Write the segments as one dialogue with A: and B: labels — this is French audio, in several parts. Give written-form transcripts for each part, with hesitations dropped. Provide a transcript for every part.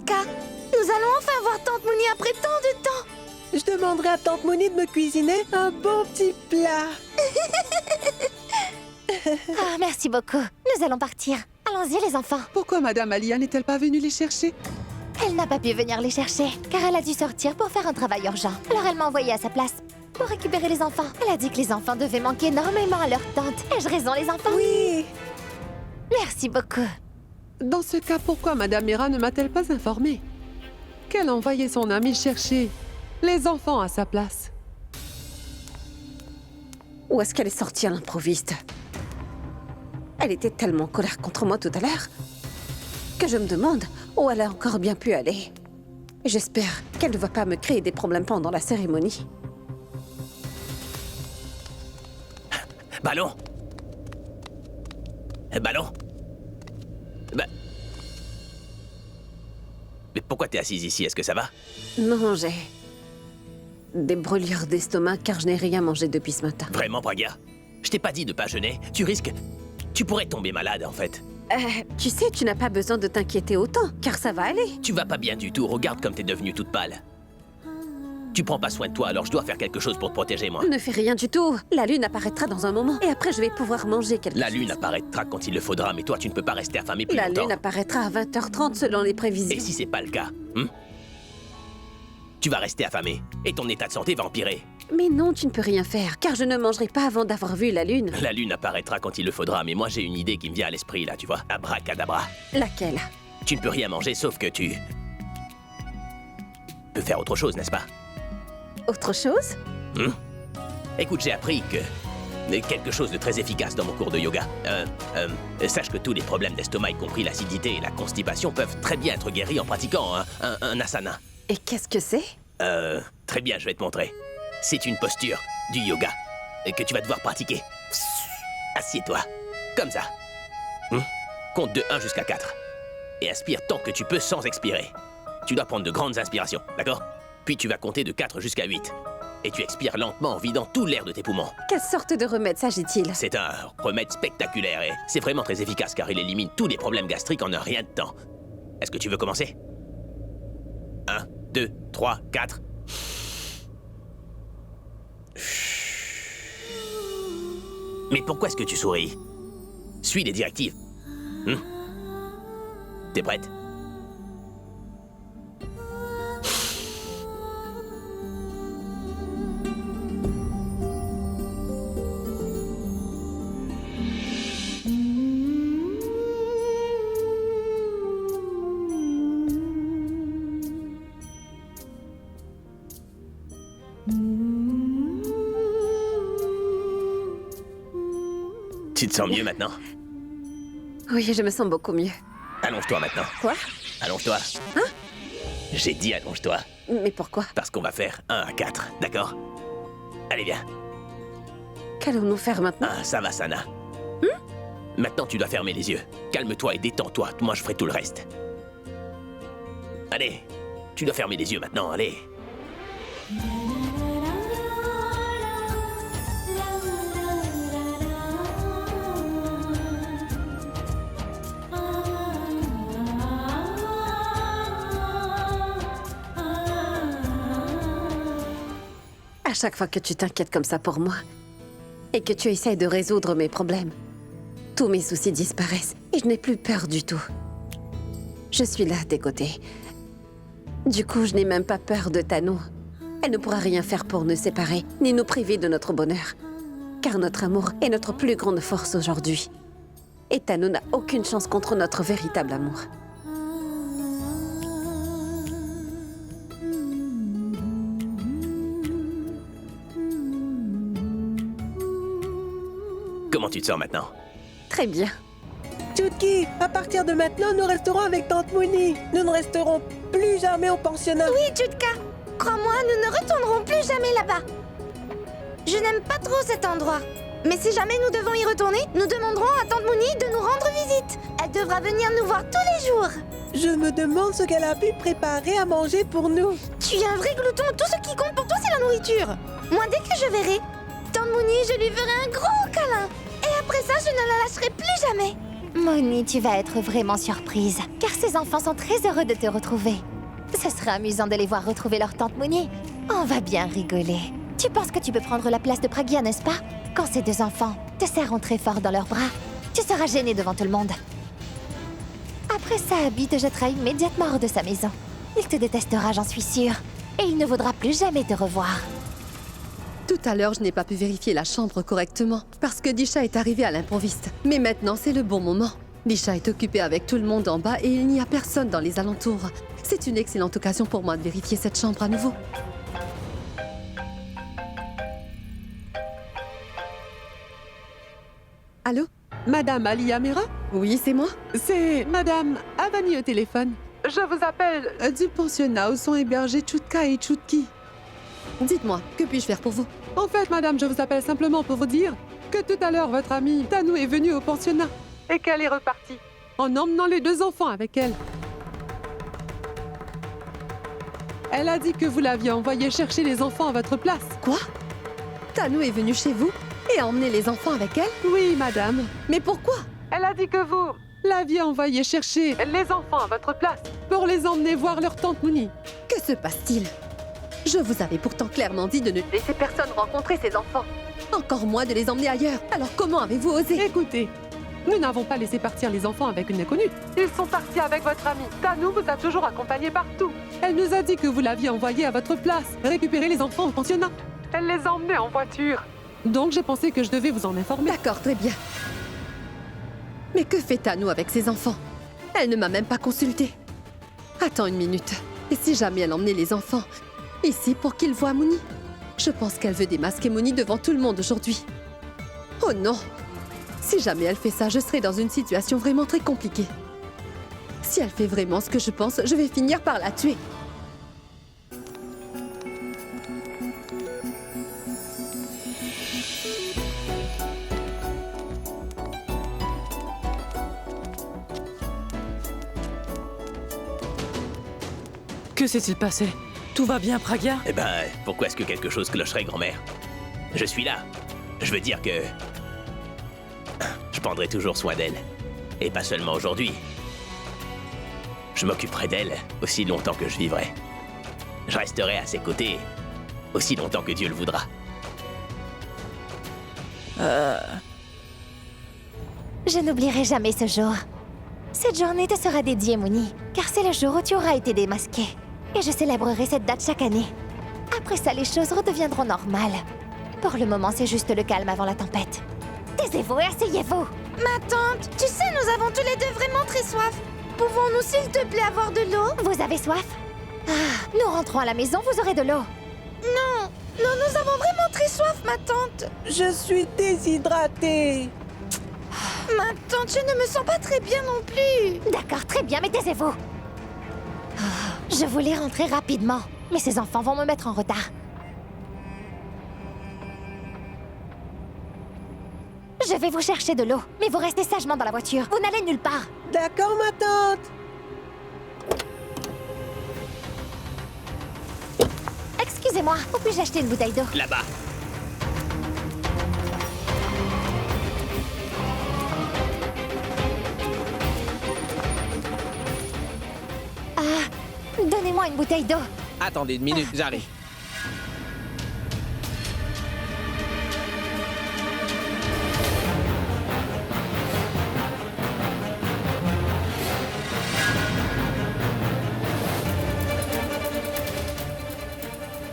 A: Jutka. Nous allons enfin voir Tante Mouni après tant de temps.
B: Je demanderai à Tante Mouni de me cuisiner un bon petit plat.
A: Ah, merci beaucoup. Nous allons partir. Allons-y, les enfants.
C: Pourquoi Madame Alia n'est-elle pas venue les chercher?
A: Elle n'a pas pu venir les chercher, car elle a dû sortir pour faire un travail urgent. Alors elle m'a envoyée à sa place pour récupérer les enfants. Elle a dit que les enfants devaient manquer énormément à leur tante. Ai-je raison, les enfants?
B: Oui.
A: Merci beaucoup.
C: Dans ce cas, pourquoi Madame Mira ne m'a-t-elle pas informée qu'elle envoyait son amie chercher les enfants à sa place?
D: Où est-ce qu'elle est sortie à l'improviste? Elle était tellement en colère contre moi tout à l'heure que je me demande où elle a encore bien pu aller. J'espère qu'elle ne va pas me créer des problèmes pendant la cérémonie.
E: Ballon! Ballon? Mais pourquoi t'es assise ici? Est-ce que ça va?
D: Non, j'ai des brûlures d'estomac car je n'ai rien mangé depuis ce matin.
E: Vraiment, Braga? Je t'ai pas dit de pas jeûner. Tu risques... Tu pourrais tomber malade, en fait.
D: Tu sais, tu n'as pas besoin de t'inquiéter autant, car ça va aller.
E: Tu vas pas bien du tout. Regarde comme t'es devenue toute pâle. Tu prends pas soin de toi, alors je dois faire quelque chose pour te protéger, moi.
D: Ne fais rien du tout. La lune apparaîtra dans un moment, et après je vais pouvoir manger quelque chose.
E: La lune apparaîtra quand il le faudra, mais toi, tu ne peux pas rester affamé plus
D: La
E: longtemps.
D: lune apparaîtra à 20h30 selon les prévisions.
E: Et si c'est pas le cas, tu vas rester affamé, et ton état de santé va empirer.
D: Mais non, tu ne peux rien faire, car je ne mangerai pas avant d'avoir vu la lune.
E: La lune apparaîtra quand il le faudra, mais moi j'ai une idée qui me vient à l'esprit, là, tu vois. Abracadabra.
D: Laquelle?
E: Tu ne peux rien manger, sauf que tu... peux faire autre chose, n'est-ce pas?
D: Autre chose?
E: Écoute, j'ai appris que... quelque chose de très efficace dans mon cours de yoga. Sache que tous les problèmes d'estomac, y compris l'acidité et la constipation, peuvent très bien être guéris en pratiquant un asana.
D: Et qu'est-ce que c'est?
E: Très bien, je vais te montrer. C'est une posture du yoga que tu vas devoir pratiquer. Assieds-toi, comme ça. Compte de 1 jusqu'à 4. Et aspire tant que tu peux sans expirer. Tu dois prendre de grandes inspirations, d'accord? Puis tu vas compter de 4 jusqu'à 8. Et tu expires lentement en vidant tout l'air de tes poumons.
D: Quelle sorte de remède s'agit-il?
E: C'est un remède spectaculaire et c'est vraiment très efficace car il élimine tous les problèmes gastriques en un rien de temps. Est-ce que tu veux commencer? 1, 2, 3, 4. Mais pourquoi est-ce que tu souris? Suis les directives. T'es prête? Tu te sens mieux maintenant?
D: Oui, je me sens beaucoup mieux.
E: Allonge-toi maintenant.
D: Quoi?
E: Allonge-toi.
D: Hein?
E: J'ai dit allonge-toi.
D: Mais pourquoi?
E: Parce qu'on va faire 1 à 4, d'accord? Allez, viens.
D: Qu'allons-nous faire maintenant?
E: Un savasana. Maintenant, tu dois fermer les yeux. Calme-toi et détends-toi. Moi, je ferai tout le reste. Allez, tu dois fermer les yeux maintenant, allez.
D: À chaque fois que tu t'inquiètes comme ça pour moi, et que tu essaies de résoudre mes problèmes, tous mes soucis disparaissent, et je n'ai plus peur du tout. Je suis là à tes côtés. Du coup, je n'ai même pas peur de Tano. Elle ne pourra rien faire pour nous séparer, ni nous priver de notre bonheur. Car notre amour est notre plus grande force aujourd'hui. Et Tano n'a aucune chance contre notre véritable amour.
E: Comment tu te sens maintenant?
D: Très bien.
B: Chutki, à partir de maintenant, nous resterons avec Tante Mouni. Nous ne resterons plus jamais au pensionnat.
A: Oui, Jutka. Crois-moi, nous ne retournerons plus jamais là-bas. Je n'aime pas trop cet endroit. Mais si jamais nous devons y retourner, nous demanderons à Tante Mouni de nous rendre visite. Elle devra venir nous voir tous les jours.
B: Je me demande ce qu'elle a pu préparer à manger pour nous.
A: Tu es un vrai glouton. Tout ce qui compte pour toi, c'est la nourriture. Moi, dès que je verrai Tante Mouni, je lui ferai un gros câlin. Et après ça, je ne la lâcherai plus jamais. Moni, tu vas être vraiment surprise, car ces enfants sont très heureux de te retrouver. Ce sera amusant de les voir retrouver leur tante Moni. On va bien rigoler. Tu penses que tu peux prendre la place de Pragia, n'est-ce pas? Quand ces deux enfants te serreront très fort dans leurs bras, tu seras gêné devant tout le monde. Après ça, Abby te jettera immédiatement hors de sa maison. Il te détestera, j'en suis sûre. Et il ne voudra plus jamais te revoir.
D: Tout à l'heure, je n'ai pas pu vérifier la chambre correctement parce que Disha est arrivée à l'improviste. Mais maintenant, c'est le bon moment. Disha est occupée avec tout le monde en bas et il n'y a personne dans les alentours. C'est une excellente occasion pour moi de vérifier cette chambre à nouveau. Allô?
C: Madame Ali Amira?
D: Oui, c'est moi?
C: C'est Madame Avani au téléphone. Je vous appelle du pensionnat où sont hébergés Chutka et Chutki.
D: Dites-moi, que puis-je faire pour vous?
C: En fait, madame, je vous appelle simplement pour vous dire que tout à l'heure, votre amie Tanou est venue au pensionnat et qu'elle est repartie en emmenant les deux enfants avec elle. Elle a dit que vous l'aviez envoyée chercher les enfants à votre place.
D: Quoi? Tanou est venue chez vous et a emmené les enfants avec elle?
C: Oui, madame.
D: Mais pourquoi?
C: Elle a dit que vous l'aviez envoyée chercher les enfants à votre place pour les emmener voir leur tante Mouni.
D: Que se passe-t-il? Je vous avais pourtant clairement dit de ne laisser personne rencontrer ces enfants. Encore moins de les emmener ailleurs. Alors comment avez-vous osé?
C: Écoutez, nous n'avons pas laissé partir les enfants avec une inconnue. Ils sont partis avec votre amie. Tanou vous a toujours accompagné partout. Elle nous a dit que vous l'aviez envoyée à votre place, récupérer les enfants au pensionnat. Elle les a emmenés en voiture. Donc j'ai pensé que je devais vous en informer.
D: D'accord, très bien. Mais que fait Tanou avec ses enfants? Elle ne m'a même pas consultée. Attends une minute. Et si jamais elle emmenait les enfants ici pour qu'ils voient Mouni? Je pense qu'elle veut démasquer Mouni devant tout le monde aujourd'hui. Oh non! Si jamais elle fait ça, je serai dans une situation vraiment très compliquée. Si elle fait vraiment ce que je pense, je vais finir par la tuer.
F: Que s'est-il passé? Tout va bien, Pragia?
E: Eh ben, pourquoi est-ce que quelque chose clocherait, grand-mère? Je suis là. Je veux dire que... je prendrai toujours soin d'elle. Et pas seulement aujourd'hui. Je m'occuperai d'elle aussi longtemps que je vivrai. Je resterai à ses côtés aussi longtemps que Dieu le voudra.
A: Je n'oublierai jamais ce jour. Cette journée te sera dédiée, Mouni, car c'est le jour où tu auras été démasqué. Et je célébrerai cette date chaque année. Après ça, les choses redeviendront normales. Pour le moment, c'est juste le calme avant la tempête. Taisez-vous et asseyez-vous. Ma tante, tu sais, nous avons tous les deux vraiment très soif. Pouvons-nous, s'il te plaît, avoir de l'eau? Vous avez soif? Ah, nous rentrons à la maison, vous aurez de l'eau. Non, nous avons vraiment très soif, ma tante.
B: Je suis déshydratée.
A: Ma tante, je ne me sens pas très bien non plus. D'accord, très bien, mais taisez-vous. Je voulais rentrer rapidement, mais ces enfants vont me mettre en retard. Je vais vous chercher de l'eau, mais vous restez sagement dans la voiture. Vous n'allez nulle part.
B: D'accord, ma tante.
A: Excusez-moi, où puis-je acheter une bouteille d'eau?
E: Là-bas.
A: Donnez-moi une bouteille d'eau.
F: Attendez une minute, j'arrive.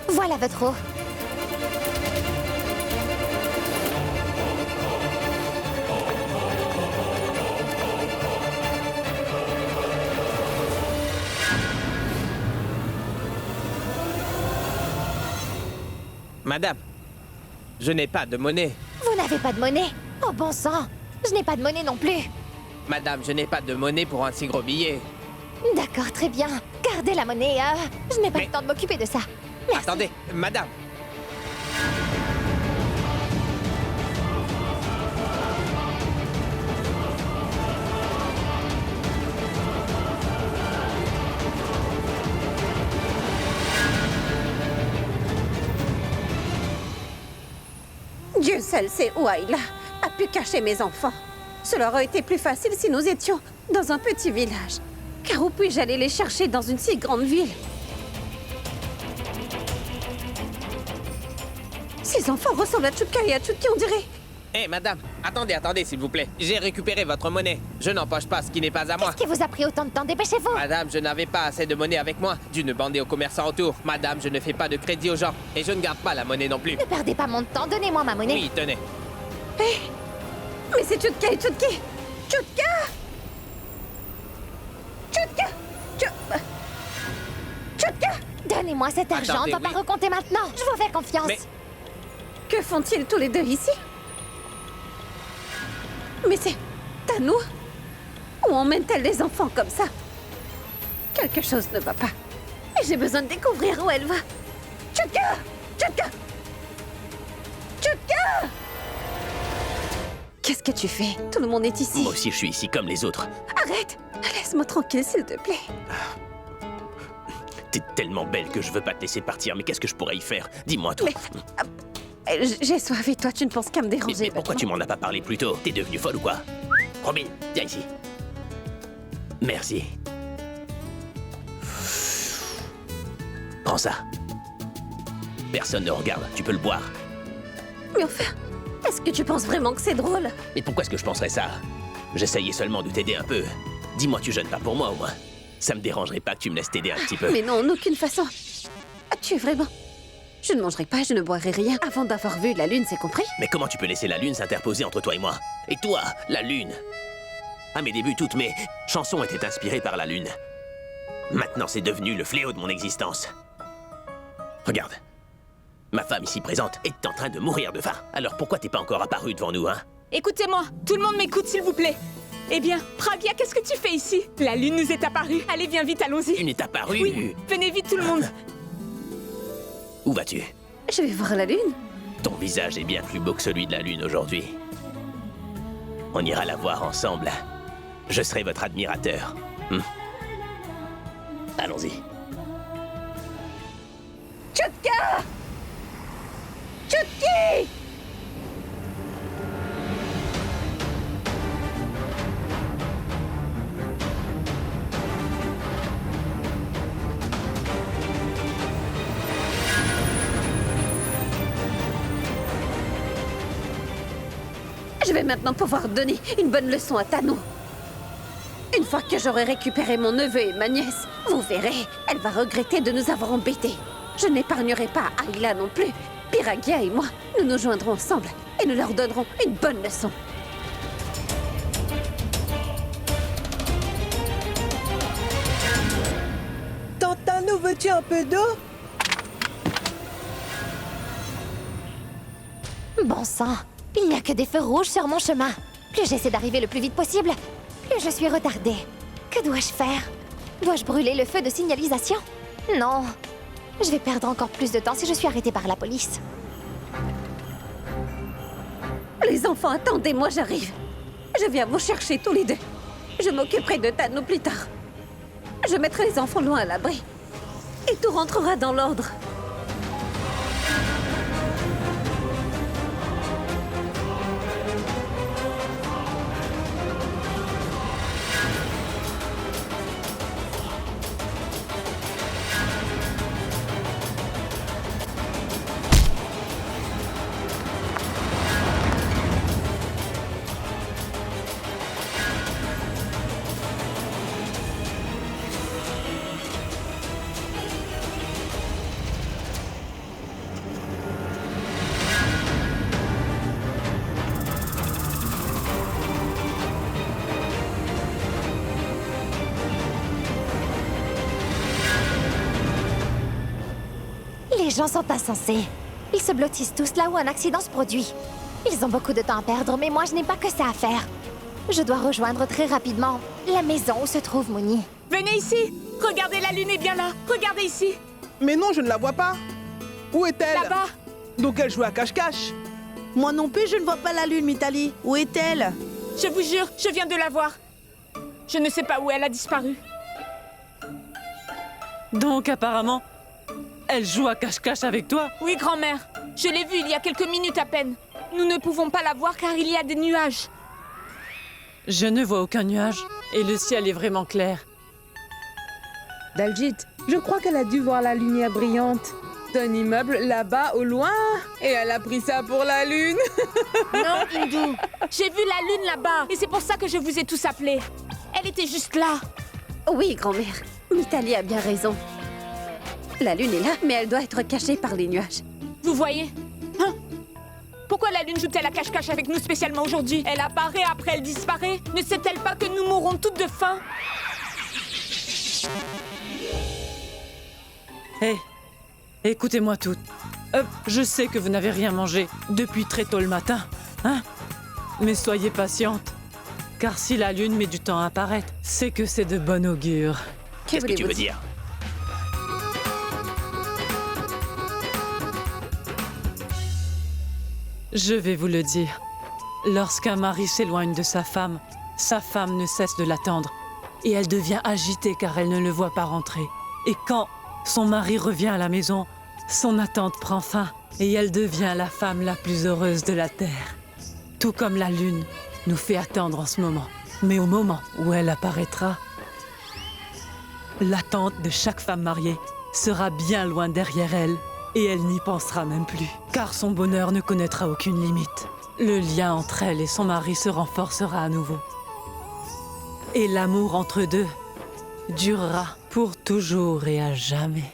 A: Voilà votre eau.
F: Madame, je n'ai pas de monnaie.
A: Vous n'avez pas de monnaie? Oh bon sang, je n'ai pas de monnaie non plus.
F: Madame, je n'ai pas de monnaie pour un si gros billet.
A: D'accord, très bien. Gardez la monnaie. Je n'ai pas le temps de m'occuper de ça. Merci.
F: Attendez, madame.
D: Dieu seul sait où Ayla a pu cacher mes enfants. Cela aurait été plus facile si nous étions dans un petit village. Car où puis-je aller les chercher dans une si grande ville? Ces enfants ressemblent à Chutka et à Chutki, on dirait.
F: Hé, madame, attendez, s'il vous plaît. J'ai récupéré votre monnaie. Je n'empoche pas ce qui n'est pas à moi.
A: Qu'est-ce qui vous a pris autant de temps? Dépêchez-vous!
F: Madame, je n'avais pas assez de monnaie avec moi. Dû ne bander aux commerçants autour. Madame, je ne fais pas de crédit aux gens. Et je ne garde pas la monnaie non plus.
A: Ne perdez pas mon temps, donnez-moi ma monnaie.
F: Oui, tenez.
D: Mais c'est Chutka et Chutki! Chutka! Chutka! Chutka!
A: Donnez-moi cet argent,
F: Attendez,
A: on va
F: oui.
A: pas recompter maintenant. Je vous fais confiance.
F: Mais-
D: Que font-ils tous les deux ici? Mais c'est Tanou? Où emmène-t-elle les enfants comme ça? Quelque chose ne va pas. Et j'ai besoin de découvrir où elle va. Chutka! Chutka! Chutka! Qu'est-ce que tu fais? Tout le monde est ici.
E: Moi aussi, je suis ici comme les autres.
D: Arrête! Laisse-moi tranquille, s'il te plaît.
E: T'es tellement belle que je veux pas te laisser partir, mais qu'est-ce que je pourrais y faire? Dis-moi tout.
D: J'ai soif et toi, tu ne penses qu'à me déranger.
E: Mais pourquoi tu m'en as pas parlé plus tôt? T'es devenue folle ou quoi? Robin, viens ici. Merci. Prends ça. Personne ne regarde, tu peux le boire.
D: Mais enfin, est-ce que tu penses vraiment que c'est drôle?
E: Mais pourquoi est-ce que je penserais ça? J'essayais seulement de t'aider un peu. Dis-moi, tu jeûnes pas pour moi au moins. Ça me dérangerait pas que tu me laisses t'aider un petit peu.
D: Mais non, en aucune façon. Tu es vraiment... Je ne mangerai pas, je ne boirai rien avant d'avoir vu la lune, c'est compris?
E: Mais comment tu peux laisser la lune s'interposer entre toi et moi? Et toi, la lune? À mes débuts, toutes mes chansons étaient inspirées par la lune. Maintenant, c'est devenu le fléau de mon existence. Regarde. Ma femme ici présente est en train de mourir de faim. Alors pourquoi t'es pas encore apparu devant nous, hein?
G: Écoutez-moi, tout le monde m'écoute s'il vous plaît. Eh bien, Pragya, qu'est-ce que tu fais ici? La lune nous est apparue. Allez, viens vite, allons-y.
E: Tu n'es apparu?
G: Oui, venez vite tout le monde.
E: Où vas-tu?
D: Je vais voir la lune.
E: Ton visage est bien plus beau que celui de la lune aujourd'hui. On ira la voir ensemble. Je serai votre admirateur. Allons-y.
D: Chutka! Chutki! Je vais maintenant pouvoir donner une bonne leçon à Tanou. Une fois que j'aurai récupéré mon neveu et ma nièce, vous verrez, elle va regretter de nous avoir embêtés. Je n'épargnerai pas Ayla non plus. Piragia et moi, nous nous joindrons ensemble et nous leur donnerons une bonne leçon.
B: Tante Tanou, veux-tu un peu d'eau?
A: Bon sang, il n'y a que des feux rouges sur mon chemin. Plus j'essaie d'arriver le plus vite possible, plus je suis retardée. Que dois-je faire? Dois-je brûler le feu de signalisation? Non. Je vais perdre encore plus de temps si je suis arrêtée par la police.
D: Les enfants, attendez-moi, j'arrive. Je viens vous chercher tous les deux. Je m'occuperai de Tanou plus tard. Je mettrai les enfants loin à l'abri. Et tout rentrera dans l'ordre.
A: Les gens sont insensés. Ils se blottissent tous là où un accident se produit. Ils ont beaucoup de temps à perdre, mais moi je n'ai pas que ça à faire. Je dois rejoindre très rapidement la maison où se trouve Mouni.
G: Venez ici. Regardez, la lune est bien là. Regardez ici.
H: Mais non, je ne la vois pas. Où est-elle?
G: Là-bas.
H: Donc elle joue à cache-cache.
I: Moi non plus, je ne vois pas la lune, Mitali. Où est-elle?
G: Je vous jure, je viens de la voir. Je ne sais pas où elle a disparu.
J: Donc apparemment, elle joue à cache-cache avec toi?
G: Oui, grand-mère. Je l'ai vue il y a quelques minutes à peine. Nous ne pouvons pas la voir car il y a des nuages.
J: Je ne vois aucun nuage et le ciel est vraiment clair.
K: Daljit, je crois qu'elle a dû voir la lumière brillante d'un immeuble là-bas au loin et elle a pris ça pour la lune.
G: Non, Hindou. J'ai vu la lune là-bas et c'est pour ça que je vous ai tous appelés. Elle était juste là.
D: Oui, grand-mère. Mitali a bien raison. La lune est là, mais elle doit être cachée par les nuages.
G: Vous voyez? Hein? Pourquoi la lune joue-t-elle à cache-cache avec nous spécialement aujourd'hui? Elle apparaît, après elle disparaît. Ne sait-elle pas que nous mourrons toutes de faim?
J: Hé, écoutez-moi toutes. Je sais que vous n'avez rien mangé depuis très tôt le matin, hein? Mais soyez patiente, car si la lune met du temps à apparaître, c'est que c'est de bon augure.
E: Qu'est-ce que tu veux dire?
J: Je vais vous le dire. Lorsqu'un mari s'éloigne de sa femme ne cesse de l'attendre. Et elle devient agitée car elle ne le voit pas rentrer. Et quand son mari revient à la maison, son attente prend fin et elle devient la femme la plus heureuse de la terre. Tout comme la lune nous fait attendre en ce moment. Mais au moment où elle apparaîtra, l'attente de chaque femme mariée sera bien loin derrière elle et elle n'y pensera même plus. Car son bonheur ne connaîtra aucune limite. Le lien entre elle et son mari se renforcera à nouveau. Et l'amour entre eux deux durera pour toujours et à jamais.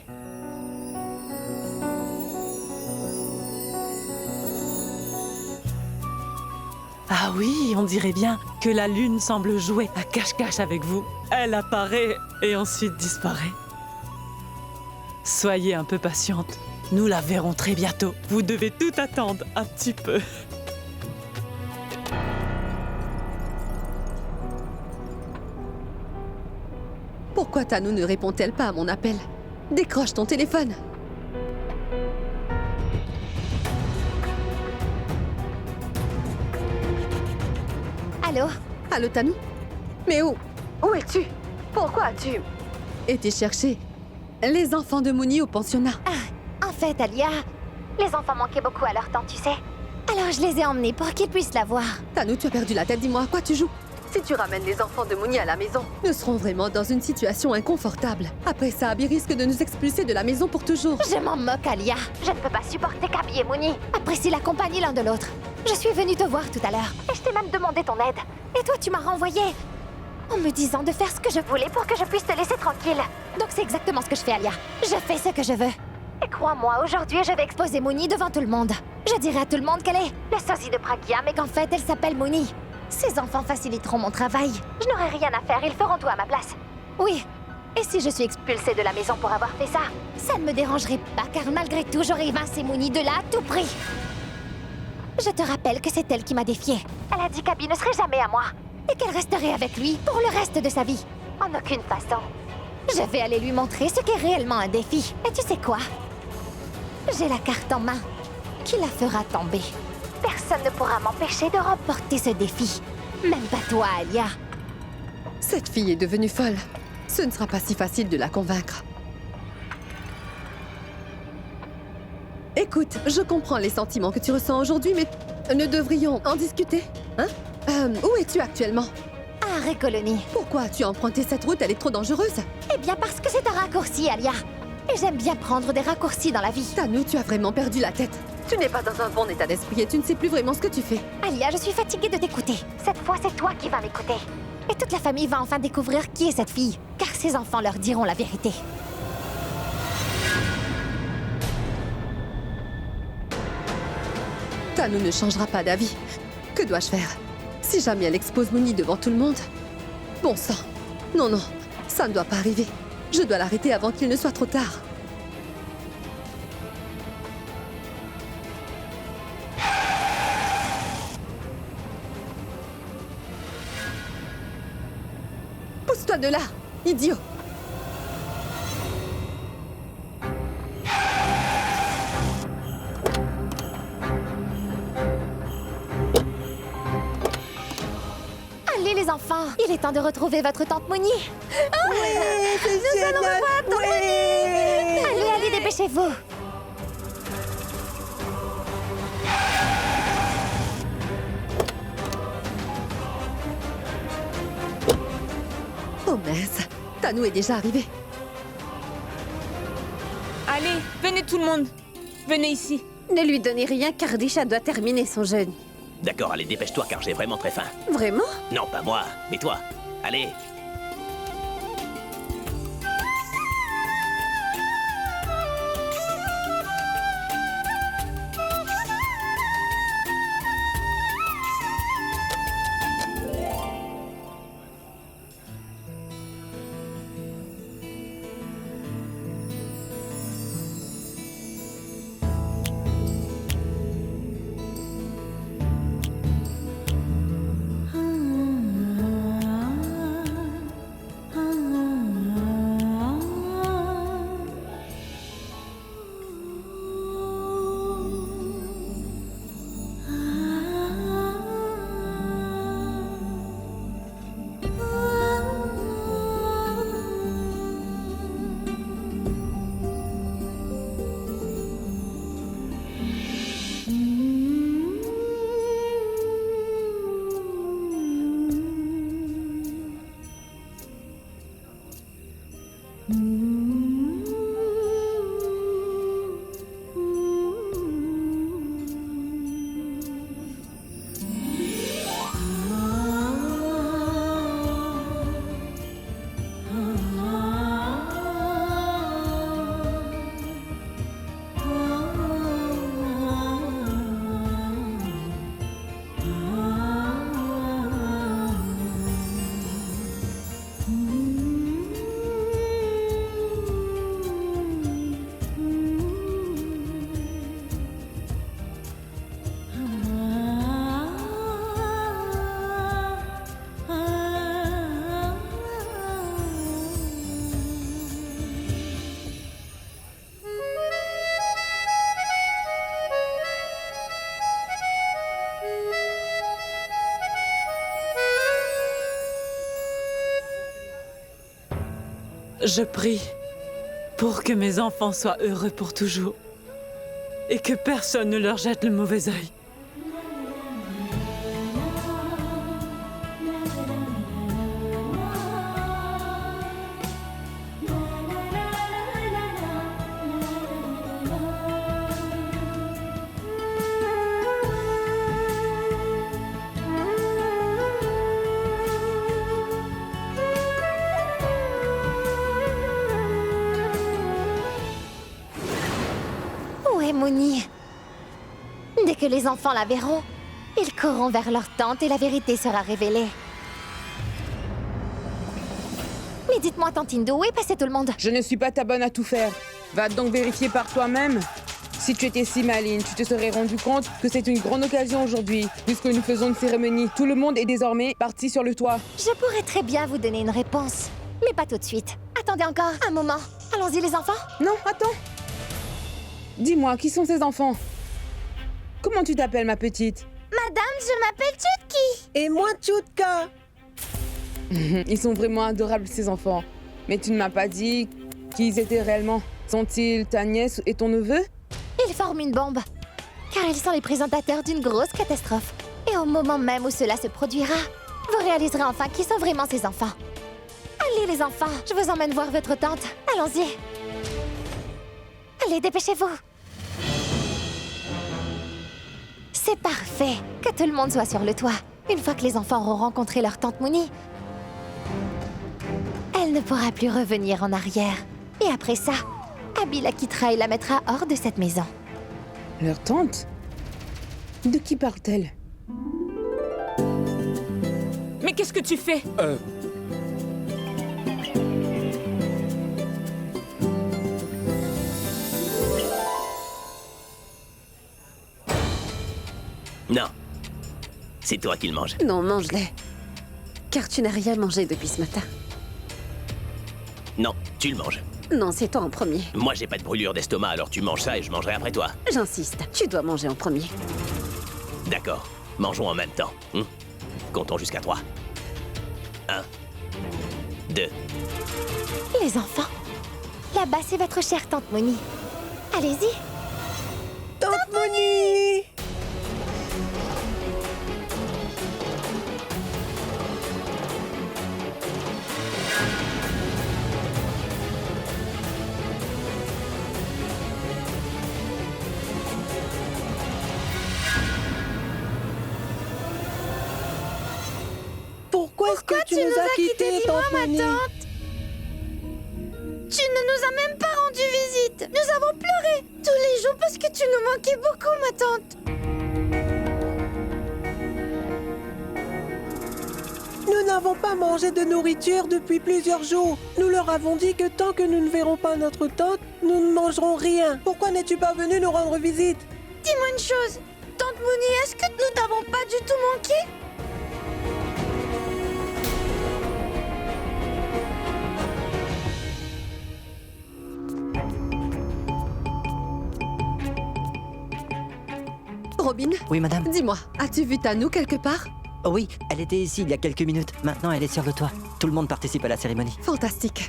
J: Ah oui, on dirait bien que la lune semble jouer à cache-cache avec vous. Elle apparaît et ensuite disparaît. Soyez un peu patiente. Nous la verrons très bientôt. Vous devez tout attendre un petit peu.
D: Pourquoi Tanou ne répond-elle pas à mon appel? Décroche ton téléphone.
A: Allô?
D: Allô, Tanou? Mais où es-tu? Pourquoi as-tu été chercher les enfants de Mouni au pensionnat?
A: En fait, Alia, les enfants manquaient beaucoup à leur temps, tu sais. Alors je les ai emmenés pour qu'ils puissent la voir.
D: Tanou, tu as perdu la tête, dis-moi, à quoi tu joues? Si tu ramènes les enfants de Mouni à la maison, nous serons vraiment dans une situation inconfortable. Après ça, Abby risque de nous expulser de la maison pour toujours.
A: Je m'en moque, Alia. Je ne peux pas supporter qu'Abby et Mouni apprécient la compagnie l'un de l'autre. Je suis venue te voir tout à l'heure et je t'ai même demandé ton aide. Et toi, tu m'as renvoyé en me disant de faire ce que je voulais pour que je puisse te laisser tranquille. Donc c'est exactement ce que je fais, Alia. Je fais ce que je veux. Et crois-moi, aujourd'hui, je vais exposer Mouni devant tout le monde. Je dirai à tout le monde qu'elle est le sosie de Pragya, mais qu'en fait, elle s'appelle Mouni. Ces enfants faciliteront mon travail. Je n'aurai rien à faire, ils feront tout à ma place. Oui. Et si je suis expulsée de la maison pour avoir fait ça, ça ne me dérangerait pas, car malgré tout, j'aurais évincé Mouni de là à tout prix. Je te rappelle que c'est elle qui m'a défiée. Elle a dit qu'Abby ne serait jamais à moi, et qu'elle resterait avec lui pour le reste de sa vie. En aucune façon. Je vais aller lui montrer ce qu'est réellement un défi. Et tu sais quoi? J'ai la carte en main qui la fera tomber. Personne ne pourra m'empêcher de remporter ce défi. Même pas toi, Alia.
D: Cette fille est devenue folle. Ce ne sera pas si facile de la convaincre. Écoute, je comprends les sentiments que tu ressens aujourd'hui, mais nous devrions en discuter, hein? Où es-tu actuellement?
A: À Récolonie.
D: Pourquoi as-tu emprunté cette route? Elle est trop dangereuse.
A: Eh bien parce que c'est un raccourci, Alia. Et j'aime bien prendre des raccourcis dans la vie.
D: Tanou, tu as vraiment perdu la tête. Tu n'es pas dans un bon état d'esprit et tu ne sais plus vraiment ce que tu fais.
A: Alia, je suis fatiguée de t'écouter. Cette fois, c'est toi qui vas m'écouter. Et toute la famille va enfin découvrir qui est cette fille, car ses enfants leur diront la vérité.
D: Tanou ne changera pas d'avis. Que dois-je faire? Si jamais elle expose Mouni devant tout le monde... Bon sang. Non, non, ça ne doit pas arriver. Je dois l'arrêter avant qu'il ne soit trop tard. Pousse-toi de là, idiot!
A: Allez les enfants, il est temps de retrouver votre tante Mouni.
B: Oui, c'est génial. Oui.
A: Allez, allez, dépêchez-vous.
D: Oh mince, Tanou est déjà arrivé.
G: Allez, venez tout le monde. Venez ici.
D: Ne lui donnez rien car Disha doit terminer son jeûne.
E: D'accord, allez, dépêche-toi car j'ai vraiment très faim.
D: Vraiment?
E: Non, pas moi, mais toi. Allez.
J: Je prie pour que mes enfants soient heureux pour toujours et que personne ne leur jette le mauvais œil.
A: Où est Mouni? Dès que les enfants la verront, ils courront vers leur tante et la vérité sera révélée. Mais dites-moi, tante Indo, où est passé tout le monde?
K: Je ne suis pas ta bonne à tout faire. Va donc vérifier par toi-même. Si tu étais si maligne, tu te serais rendu compte que c'est une grande occasion aujourd'hui, puisque nous faisons une cérémonie. Tout le monde est désormais parti sur le toit.
A: Je pourrais très bien vous donner une réponse, mais pas tout de suite. Attendez encore un moment. Allons-y, les enfants.
K: Non, attends. Dis-moi, qui sont ces enfants? Comment tu t'appelles, ma petite?
A: Madame, je m'appelle Chutki.
B: Et moi, Chutka.
K: Ils sont vraiment adorables, ces enfants. Mais tu ne m'as pas dit qui ils étaient réellement. Sont-ils ta nièce et ton neveu?
A: Ils forment une bombe, car ils sont les présentateurs d'une grosse catastrophe. Et au moment même où cela se produira, vous réaliserez enfin qui sont vraiment ces enfants. Allez, les enfants, je vous emmène voir votre tante. Allons-y. Allez, dépêchez-vous. C'est parfait. Que tout le monde soit sur le toit. Une fois que les enfants auront rencontré leur tante Mouni, elle ne pourra plus revenir en arrière. Et après ça, Abby la quittera et la mettra hors de cette maison.
K: Leur tante? De qui parle-t-elle?
G: Mais qu'est-ce que tu fais?
E: Non. C'est toi qui le manges.
D: Non, mange-les. Car tu n'as rien mangé depuis ce matin.
E: Non, tu le manges.
D: Non, c'est toi en premier.
E: Moi, j'ai pas de brûlure d'estomac, alors tu manges ça et je mangerai après toi.
D: J'insiste, tu dois manger en premier.
E: D'accord. Mangeons en même temps. Comptons jusqu'à 3. 1, 2.
A: Les enfants, là-bas, c'est votre chère tante Mouni. Allez-y.
B: Tante Mouni! est-ce que tu nous as quittés,
A: dis-moi,
B: tante
A: ma
B: Moni?
A: tante. Tu ne nous as même pas rendu visite. Nous avons pleuré tous les jours parce que tu nous manquais beaucoup, ma tante.
B: Nous n'avons pas mangé de nourriture depuis plusieurs jours. Nous leur avons dit que tant que nous ne verrons pas notre tante, nous ne mangerons rien. Pourquoi n'es-tu pas venu nous rendre visite?
A: Dis-moi une chose. Tante Mouni, est-ce que nous t'avons pas du tout manqué?
D: Robin,
L: Oui, madame.
D: dis-moi, as-tu vu Tanou quelque part?
L: Oh oui, elle était ici il y a quelques minutes. Maintenant, elle est sur le toit. Tout le monde participe à la cérémonie.
D: Fantastique.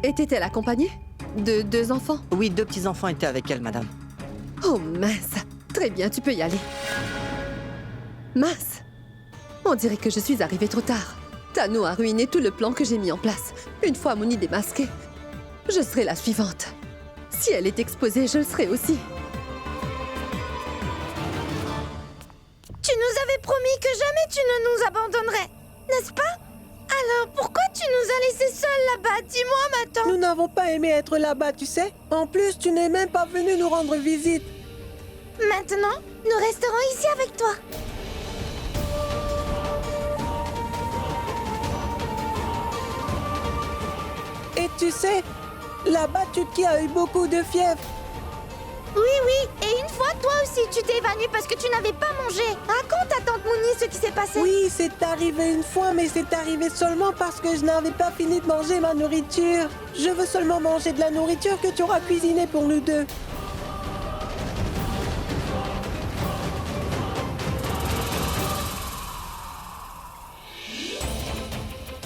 D: Était-elle accompagnée de 2 enfants?
L: Oui, 2 petits-enfants étaient avec elle, madame.
D: Oh mince. Très bien, tu peux y aller. Mince. On dirait que je suis arrivée trop tard. Tanou a ruiné tout le plan que j'ai mis en place. Une fois Mouni démasquée, je serai la suivante. Si elle est exposée, je le serai aussi.
A: Tu nous avais promis que jamais tu ne nous abandonnerais, n'est-ce pas? Alors pourquoi tu nous as laissés seuls là-bas? Dis-moi, ma tante.
B: Nous n'avons pas aimé être là-bas, tu sais. En plus, tu n'es même pas venu nous rendre visite.
A: Maintenant, nous resterons ici avec toi.
B: Et tu sais, là-bas, Tuki a eu beaucoup de fièvre.
A: Oui, et une fois, toi aussi, tu t'es évanoui parce que tu n'avais pas mangé. Raconte à tante Mouni ce qui s'est passé.
B: Oui, c'est arrivé une fois, mais c'est arrivé seulement parce que je n'avais pas fini de manger ma nourriture. Je veux seulement manger de la nourriture que tu auras cuisinée pour nous deux.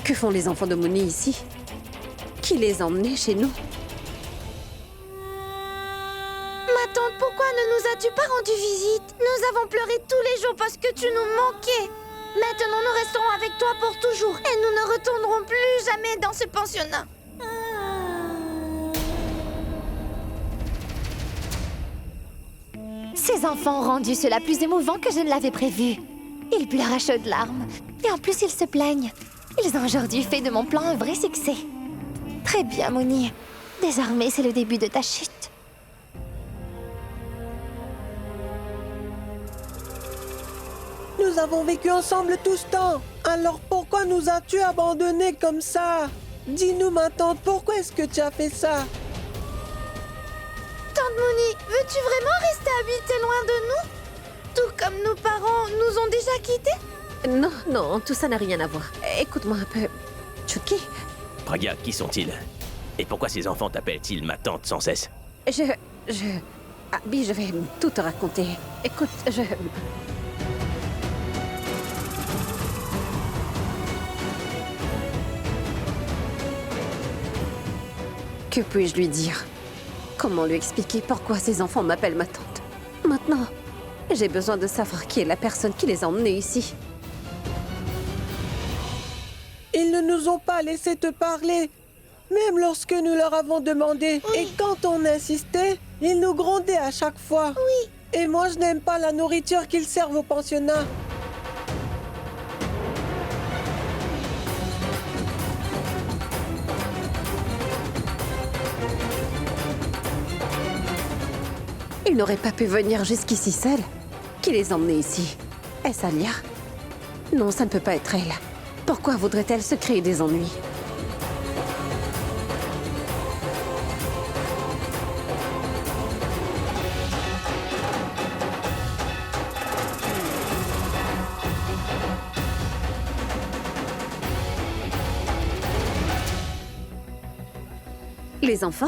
D: Que font les enfants de Mouni ici? Qui les a emmenés chez nous?
A: Ma tante, pourquoi ne nous as-tu pas rendu visite? Nous avons pleuré tous les jours parce que tu nous manquais. Maintenant, nous resterons avec toi pour toujours et nous ne retournerons plus jamais dans ce pensionnat.
M: Ces enfants ont rendu cela plus émouvant que je ne l'avais prévu. Ils pleurent à chaudes larmes. Et en plus, ils se plaignent. Ils ont aujourd'hui fait de mon plan un vrai succès. Très bien, Mouni. Désormais, c'est le début de ta chute.
B: Nous avons vécu ensemble tout ce temps. Alors pourquoi nous as-tu abandonnés comme ça? Dis-nous, ma tante, pourquoi est-ce que tu as fait ça?
A: Tante Mouni, veux-tu vraiment rester habiter loin de nous? Tout comme nos parents nous ont déjà quittés?
D: Non, non, tout ça n'a rien à voir. Écoute-moi un peu. Chucky,
E: Pragia, qui sont-ils? Et pourquoi ces enfants t'appellent-ils ma tante sans cesse?
D: Abby, je vais tout te raconter. Écoute, Que puis-je lui dire? Comment lui expliquer pourquoi ces enfants m'appellent ma tante? Maintenant, j'ai besoin de savoir qui est la personne qui les a emmenés ici.
B: Ils ne nous ont pas laissé te parler, même lorsque nous leur avons demandé. Oui. Et quand on insistait, ils nous grondaient à chaque fois.
A: Oui.
B: Et moi, je n'aime pas la nourriture qu'ils servent au pensionnat.
D: Ils n'auraient pas pu venir jusqu'ici seuls. Qui les a emmenés ici? Est-ce Alia? Non, ça ne peut pas être elle. Pourquoi voudrait-elle se créer des ennuis? Les enfants?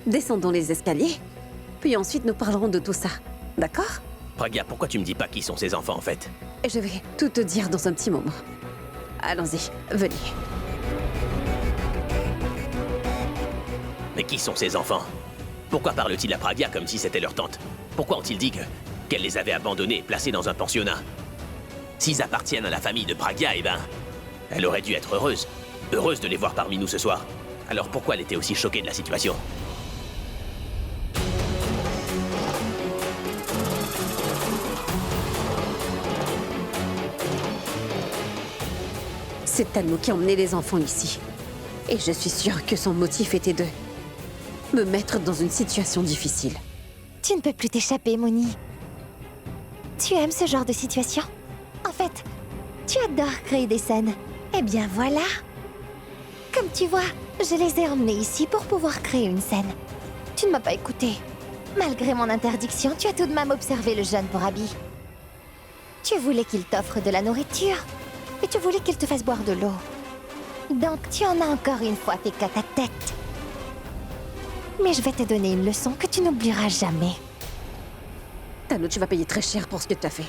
D: Descendons les escaliers, puis ensuite nous parlerons de tout ça. D'accord?
E: Pragia, pourquoi tu me dis pas qui sont ces enfants en fait?
D: Je vais tout te dire dans un petit moment. Allons-y, venez.
E: Mais qui sont ces enfants? Pourquoi parlent-ils à Pragia comme si c'était leur tante? Pourquoi ont-ils dit qu'elle les avait abandonnés et placés dans un pensionnat? S'ils appartiennent à la famille de Pragia, eh ben, elle aurait dû être heureuse. Heureuse de les voir parmi nous ce soir. Alors pourquoi elle était aussi choquée de la situation?
D: C'est Tano qui a emmené les enfants ici. Et je suis sûre que son motif était de me mettre dans une situation difficile.
M: Tu ne peux plus t'échapper, Mouni. Tu aimes ce genre de situation? En fait, tu adores créer des scènes. Eh bien voilà. Comme tu vois, je les ai emmenés ici pour pouvoir créer une scène. Tu ne m'as pas écouté. Malgré mon interdiction, tu as tout de même observé le jeune pour Abby. Tu voulais qu'il t'offre de la nourriture et tu voulais qu'il te fasse boire de l'eau. Donc tu en as encore une fois fait qu'à ta tête. Mais je vais te donner une leçon que tu n'oublieras jamais.
D: Tano, tu vas payer très cher pour ce que tu as fait.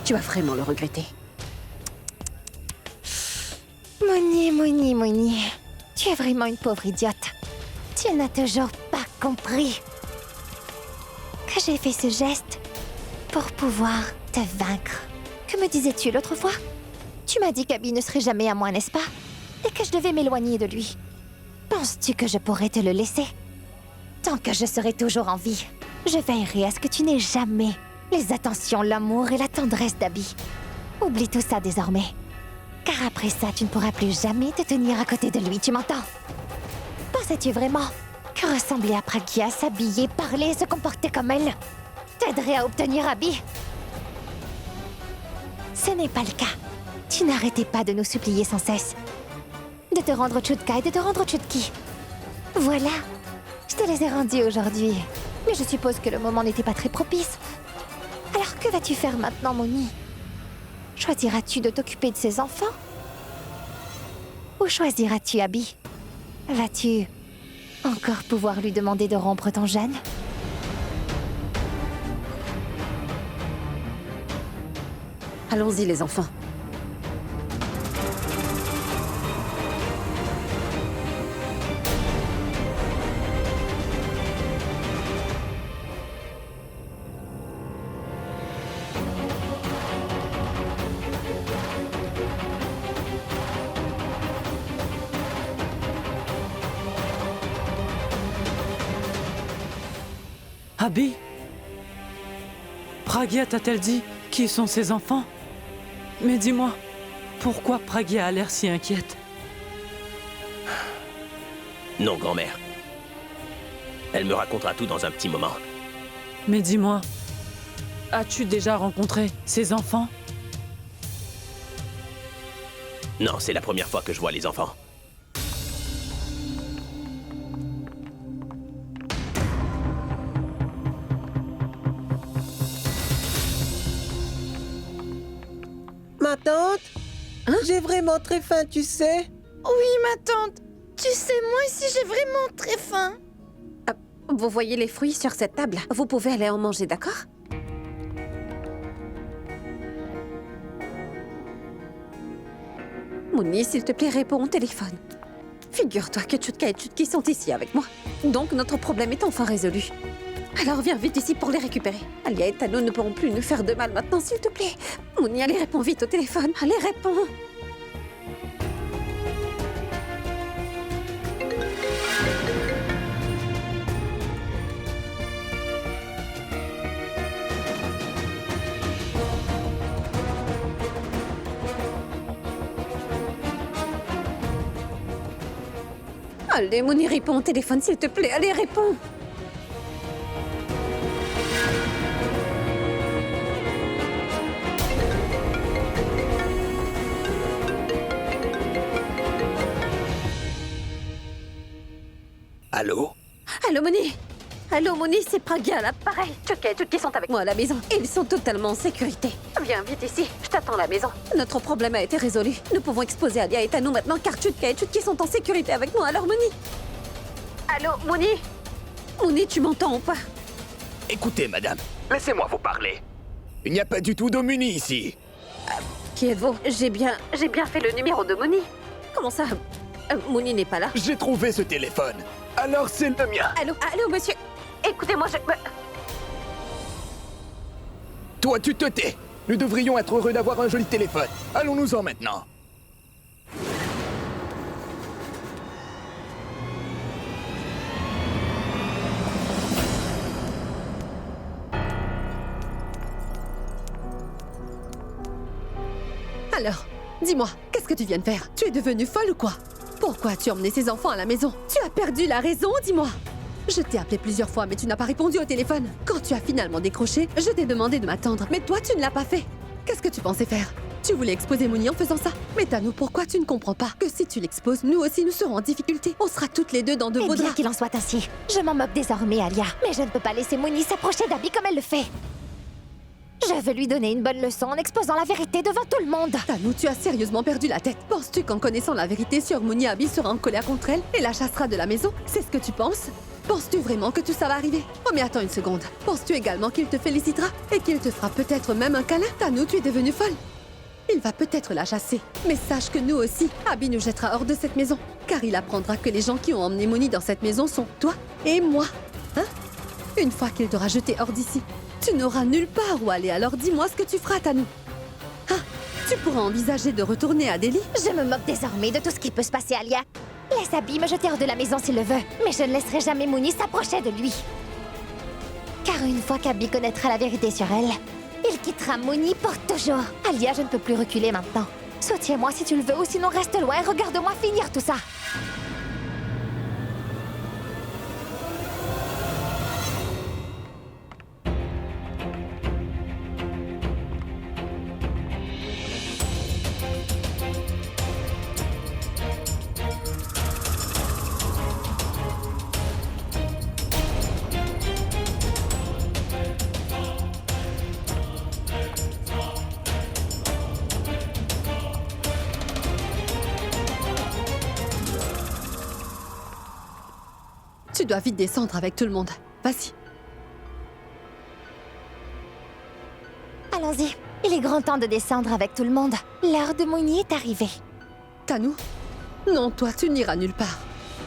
D: Tu vas vraiment le regretter.
M: Mouni, tu es vraiment une pauvre idiote. Tu n'as toujours pas compris que j'ai fait ce geste pour pouvoir te vaincre. Que me disais-tu l'autre fois? Tu m'as dit qu'Abby ne serait jamais à moi, n'est-ce pas? Et que je devais m'éloigner de lui. Penses-tu que je pourrais te le laisser? Tant que je serai toujours en vie, je veillerai à ce que tu n'aies jamais les attentions, l'amour et la tendresse d'Abby. Oublie tout ça désormais. Car après ça, tu ne pourras plus jamais te tenir à côté de lui, tu m'entends? Pensais-tu vraiment que ressembler à Pragya, s'habiller, parler, se comporter comme elle, t'aiderait à obtenir Abby? Ce n'est pas le cas. Tu n'arrêtais pas de nous supplier sans cesse. De te rendre Chutka et de te rendre Chutki. Voilà. Je te les ai rendus aujourd'hui. Mais je suppose que le moment n'était pas très propice. Alors que vas-tu faire maintenant, Mouni? Choisiras-tu de t'occuper de ces enfants? Ou choisiras-tu Abby? Vas-tu encore pouvoir lui demander de rompre ton jeûne?
D: Allons-y, les enfants.
J: Abby? Pragya t'a-t-elle dit qui sont ses enfants? Mais dis-moi, pourquoi Pragya a l'air si inquiète?
E: Non, grand-mère. Elle me racontera tout dans un petit moment.
J: Mais dis-moi, as-tu déjà rencontré ses enfants?
E: Non, c'est la première fois que je vois les enfants.
B: Ma tante? J'ai vraiment très faim, tu sais.
A: Oui, ma tante. Tu sais, moi aussi, j'ai vraiment très faim.
D: Vous voyez les fruits sur cette table? Vous pouvez aller en manger, d'accord? Mouni, s'il te plaît, réponds au téléphone. Figure-toi que Chutka et Chutki sont ici avec moi. Donc notre problème est enfin résolu. Alors viens vite ici pour les récupérer. Alia et Tano ne pourront plus nous faire de mal maintenant, s'il te plaît. Mouni, allez, réponds vite au téléphone. Allez, réponds. Allez, Mouni, réponds au téléphone, s'il te plaît. Allez, réponds.
E: Allô?
D: Allô, Mouni? Allô, Mouni, c'est Pragya, là. Pareil, Chutka et Chutki sont avec moi à la maison. Ils sont totalement en sécurité. Viens vite ici, je t'attends à la maison. Notre problème a été résolu. Nous pouvons exposer Alia et Tano maintenant car Chutka et Chutki sont en sécurité avec moi. Alors, Mouni? Allô, Mouni? Mouni, tu m'entends ou pas?
E: Écoutez, madame, laissez-moi vous parler. Il n'y a pas du tout de Mouni ici.
D: Qui êtes-vous? J'ai bien fait le numéro de Mouni. Comment ça? Mouni n'est pas là.
E: J'ai trouvé ce téléphone. Alors c'est le mien.
D: Allô, monsieur. Écoutez-moi,
E: Toi, tu te tais. Nous devrions être heureux d'avoir un joli téléphone. Allons-nous-en maintenant.
D: Alors, dis-moi, qu'est-ce que tu viens de faire? Tu es devenue folle ou quoi? Pourquoi as-tu emmené ces enfants à la maison? Tu as perdu la raison, dis-moi! Je t'ai appelé plusieurs fois, mais tu n'as pas répondu au téléphone. Quand tu as finalement décroché, je t'ai demandé de m'attendre, mais toi, tu ne l'as pas fait. Qu'est-ce que tu pensais faire? Tu voulais exposer Mouni en faisant ça? Mais Tanou, pourquoi tu ne comprends pas que si tu l'exposes, nous aussi nous serons en difficulté? On sera toutes les deux dans de beaux
M: bien
D: draps.
M: qu'il en soit ainsi, je m'en moque désormais, Alia. Mais je ne peux pas laisser Mouni s'approcher d'Abby comme elle le fait. Je veux lui donner une bonne leçon en exposant la vérité devant tout le monde.
D: Tanou, tu as sérieusement perdu la tête. Penses-tu qu'en connaissant la vérité sur Mouni, Abby sera en colère contre elle et la chassera de la maison? C'est ce que tu penses? Penses-tu vraiment que tout ça va arriver? Oh mais attends une seconde. Penses-tu également qu'il te félicitera? Et qu'il te fera peut-être même un câlin? Tanou, tu es devenue folle. Il va peut-être la chasser. Mais sache que nous aussi, Abby nous jettera hors de cette maison. Car il apprendra que les gens qui ont emmené Mouni dans cette maison sont toi et moi. Hein? Une fois qu'il t'aura jeté hors d'ici, tu n'auras nulle part où aller. Alors dis-moi ce que tu feras, Tanou. Ah, tu pourras envisager de retourner à Delhi?
M: Je me moque désormais de tout ce qui peut se passer, Alia. Laisse Abby me jeter hors de la maison s'il le veut, mais je ne laisserai jamais Mouni s'approcher de lui. Car une fois qu'Abby connaîtra la vérité sur elle, il quittera Mouni pour toujours. Alia, je ne peux plus reculer maintenant. Soutiens-moi si tu le veux, ou sinon reste loin et regarde-moi finir tout ça.
D: Tu dois vite descendre avec tout le monde. Vas-y.
M: Allons-y. Il est grand temps de descendre avec tout le monde. L'heure de Mouni est arrivée.
D: Tanou? Non, toi, tu n'iras nulle part.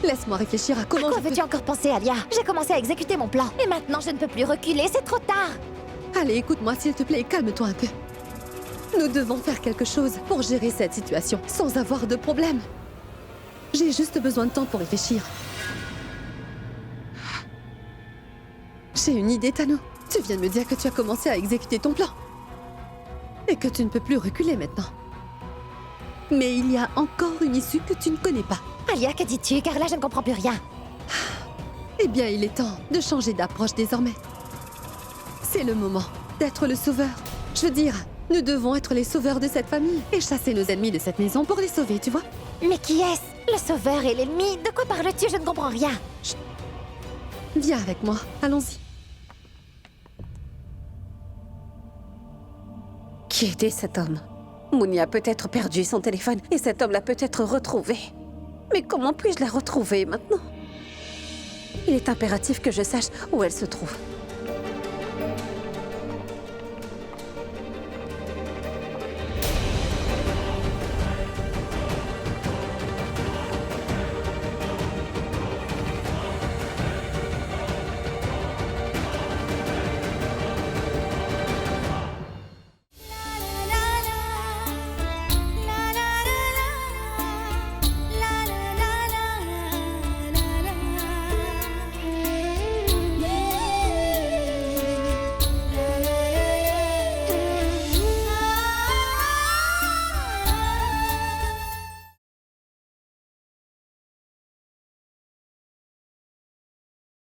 D: Laisse-moi réfléchir à comment
M: À quoi veux-tu encore penser, Alia? J'ai commencé à exécuter mon plan. Et maintenant, je ne peux plus reculer, c'est trop tard.
D: Allez, écoute-moi s'il te plaît et calme-toi un peu. Nous devons faire quelque chose pour gérer cette situation sans avoir de problème. J'ai juste besoin de temps pour réfléchir. J'ai une idée, Tanou. Tu viens de me dire que tu as commencé à exécuter ton plan. Et que tu ne peux plus reculer maintenant. Mais il y a encore une issue que tu ne connais pas.
M: Alia, que dis-tu? Car là, je ne comprends plus rien.
D: Eh bien, il est temps de changer d'approche désormais. C'est le moment d'être le sauveur. Je veux dire, nous devons être les sauveurs de cette famille et chasser nos ennemis de cette maison pour les sauver, tu vois?
M: Mais qui est-ce? Le sauveur et l'ennemi? De quoi parles-tu? Je ne comprends rien.
D: Chut. Viens avec moi, allons-y. Qui était cet homme? Mouni a peut-être perdu son téléphone et cet homme l'a peut-être retrouvé. Mais comment puis-je la retrouver maintenant? Il est impératif que je sache où elle se trouve.